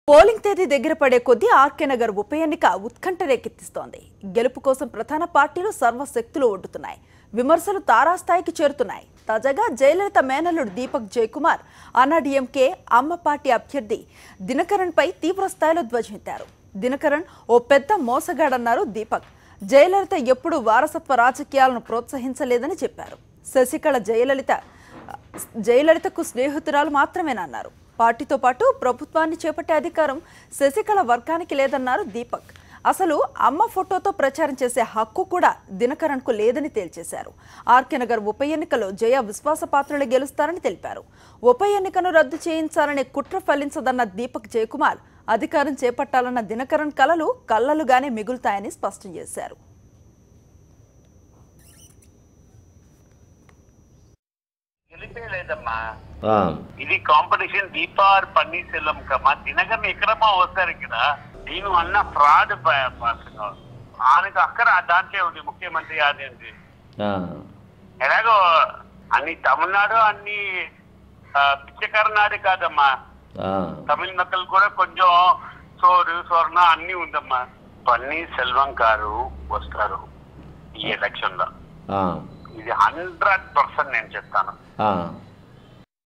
Polling తేదీ దగ్గర పడే కొద్దీ ఆర్కే నగర్ ఉప ఎన్నిక ఉత్కంఠ రేకెత్తిస్తోంది. గెలుపు కోసం ప్రధాన పార్టీలు సర్వశక్తులు ఒడ్డుతున్నాయి. విమర్శలు తారాస్థాయికి చేరుతున్నాయి. తాజాగా జయలలిత మేనల్లుడు దీపక్ జయకుమార్ అన్నాడీఎంకే అమ్మ పార్టీ అభ్యర్థి దినకరన్ పై తీవ్ర స్థాయిలో ధ్వజమెత్తారు. దినకరన్ ఓ పెద్ద మోసగాడన్నారు దీపక్. జయలలిత ఎప్పుడూ వారసత్వ రాజకీయాలను ప్రోత్సహించలేదని చెప్పారు. శశికళ జయలలితకు స్నేహితురాలు మాత్రమేనన్నారు. పార్టీతో పాటు ప్రభుత్వాన్ని చేపట్టే అధికారం శశికళ వర్గానికి లేదన్నారు దీపక్. అసలు అమ్మ ఫోటోతో ప్రచారం చేసే హక్కు కూడా దినకరన్కు లేదని తేల్చేశారు. ఆర్కే నగర్ ఉప ఎన్నికలో జయ విశ్వాసపాత్రులు గెలుస్తారని తెలిపారు. ఉప ఎన్నికను రద్దు చేయించాలనే కుట్ర ఫలించదన్న దీపక్ జయకుమార్ అధికారం చేపట్టాలన్న దినకరన్ కలలు కల్లలుగానే మిగులుతాయని స్పష్టం చేశారు. ఇది కాంపిటీషన్ దీపార్ పన్నీర్సెల్వం కమ్మా దినకరన్ ఎక్కడమ్మా వస్తారు ఇక్కడ. నేను అన్న ఫ్రాడ్ ఆయనకు అక్కడ దాంట్లో ఉంది ముఖ్యమంత్రి అది ఎలాగో అన్ని తమిళనాడు అన్ని పిచ్చకర్నాడు కాదమ్మా. తమిళ నకలు కూడా కొంచెం స్వర్ణ అన్ని ఉందమ్మా. పన్నీర్సెల్వం గారు వస్తారు ఈ ఎలక్షన్ లో. ఇది 100% నేను చెప్తాను.